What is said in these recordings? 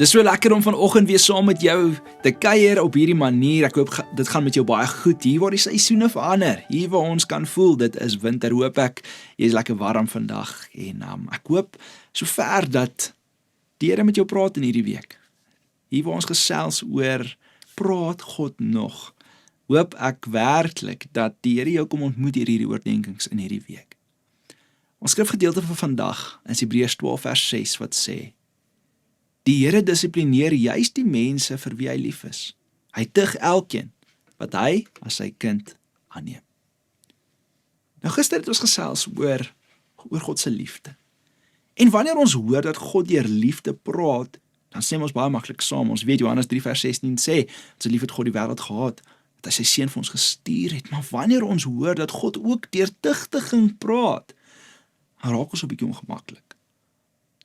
Dis so lekker om vanoggend weer saam met jou te kuier op hierdie manier. Ek hoop dit gaan met jou baie goed. Hier waar die seisoene verander, hier waar ons kan voel, dit is winter, hoop ek, jy is lekker warm vandag. En ek hoop sover dat die Here met jou praat in hierdie week. Hier waar ons gesels oor, praat God nog. Hoop ek werklik dat die Here jou kom ontmoet hierdie oordeenkings in hierdie week. Ons skrifgedeelte vir vandag is Hebreërs 12 vers 6 wat sê: Die Here dissiplineer juis die mense vir wie hy lief is. Hy tig elkeen wat hy as sy kind aanneem. Nou gister het ons gesels oor God se liefde. En wanneer ons hoor dat God deur liefde praat, dan sê ons baie maklik saam. Ons weet Johannes 3 vers 16 sê, so lief het God die wêreld gehad, dat hy sy seun vir ons gestuur het. Maar wanneer ons hoor dat God ook deur tigtiging praat, dan raak ons 'n bietjie ongemaklik.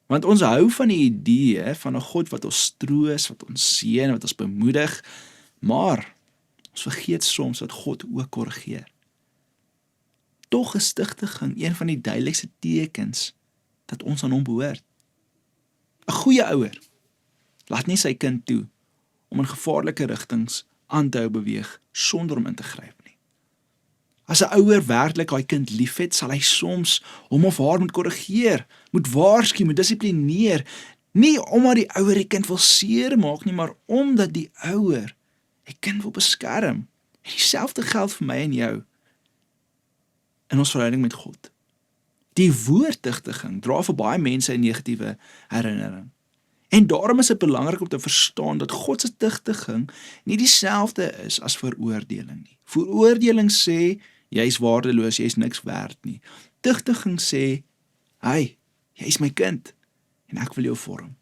Want ons hou van die idee van 'n God wat ons troos, wat ons seën, wat ons bemoedig, maar ons vergeet soms dat God ook korrigeer. Tog is tigtiging een van die duidelikste tekens dat ons aan hom behoort. 'n Goeie ouer laat nie sy kind toe om in gevaarlike rigtings aan te hou beweeg sonder om in te gryp nie. As 'n ouer werklik haar kind liefhet, sal hy soms hom of haar moet korrigeer, moet waarsku, moet dissiplineer, nie omdat die ouer die kind wil seermaak nie, maar omdat die ouer die kind wil beskerm. En dieselfde geld vir my en jou in ons verhouding met God. Die woord tigtiging dra vir baie mense 'n negatiewe herinnering. En daarom is dit belangrik om te verstaan dat God se tigtiging nie dieselfde is as veroordeling nie. Veroordeling sê, jy is waardeloos, jy is niks werd nie. Tigtiging sê, jy is my kind en ek wil jou vorm.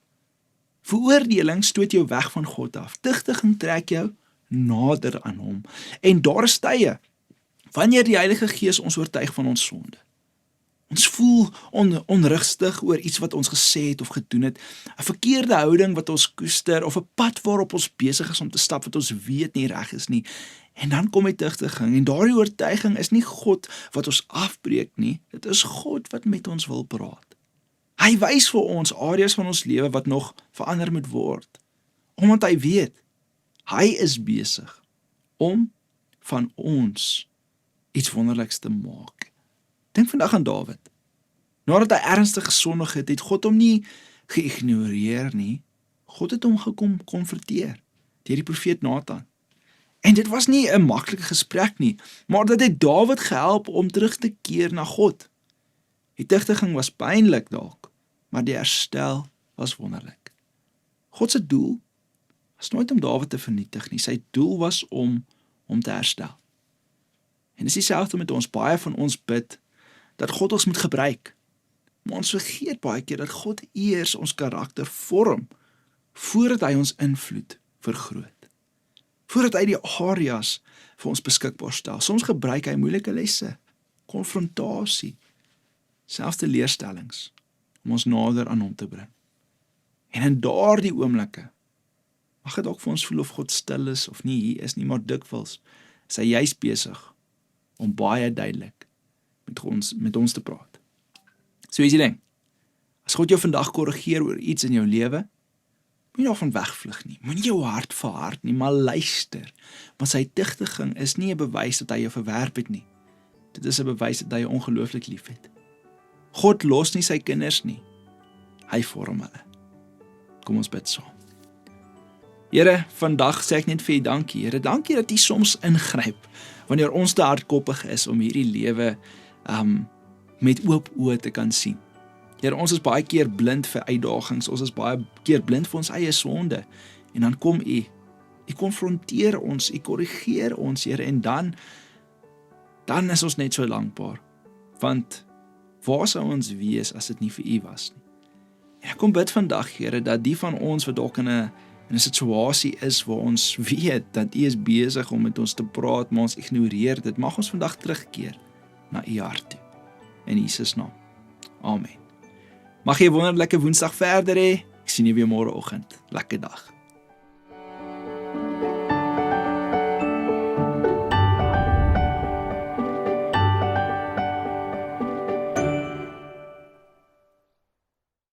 Veroordeling stoot jou weg van God af. Tigtiging trek jou nader aan hom. En daar is tye wanneer die Heilige Gees ons oortuig van ons sonde. Ons voel onrustig oor iets wat ons gesê het of gedoen het, 'n verkeerde houding wat ons koester, of 'n pad waarop ons besig is om te stap wat ons weet nie reg is nie. En dan kom die tigtiging, en daardie oortuiging is nie God wat ons afbreek nie, dit is God wat met ons wil praat. Hy wys vir ons areas van ons lewe wat nog verander moet word, omdat hy weet, hy is besig om van ons iets wonderliks te maak. Dink vandag aan Dawid. Nadat hy ernstig gesondig het, het God hom nie geïgnoreer nie. God het hom gekom konfronteer deur die profeet Nathan. En dit was nie 'n maklike gesprek nie, maar dit het Dawid gehelp om terug te keer na God. Die tigtiging was pynlik dalk, maar die herstel was wonderlik. God se doel was nooit om Dawid te vernietig nie, sy doel was om hom te herstel. En dis dieselfde met ons, baie van ons bid dat God ons moet gebruik. Maar ons vergeet baie keer dat God eers ons karakter vorm, voordat hy ons invloed vergroot. Voordat hy die areas vir ons beskikbaar stel. Soms gebruik hy moeilike lesse, konfrontasie, selfs teleurstellings, om ons nader aan hom te bring. En in daardie oomblikke, mag dit ook vir ons voel of God stil is, of nie hier is nie, maar dikwels is hy juist besig om baie duidelik met ons te praat. So is die ding, as God jou vandag korrigeer oor iets in jou lewe, moenie daarvan wegvlug nie, moenie jou hart verhard nie, maar luister, want sy tigtiging is nie 'n bewys dat hy jou verwerp het nie, dit is 'n bewys dat hy jou ongelooflik lief het. God los nie sy kinders nie, hy vorm hulle. Kom ons bid saam. Here, vandag sê ek net vir U dankie, Here, dankie dat U soms ingryp, wanneer ons te hardkoppig is om hierdie lewe met oop oë te kan sien. Here, ons is baie keer blind vir uitdagings, ons is baie keer blind vir ons eie sonde, en dan kom U konfronteer ons, U korrigeer ons, Here, en dan is ons net so dankbaar, want waar sou ons wees as dit nie vir U was nie? En ek kom bid vandag, Here, dat die van ons wat dalk in 'n situasie is waar ons weet dat U is besig om met ons te praat, maar ons ignoreer dit, mag ons vandag terugkeer na U hart toe. In Jesus naam. Amen. Mag jy 'n wonderlike Woensdag verder hê. Ek sien jou weer môreoggend. Lekker dag.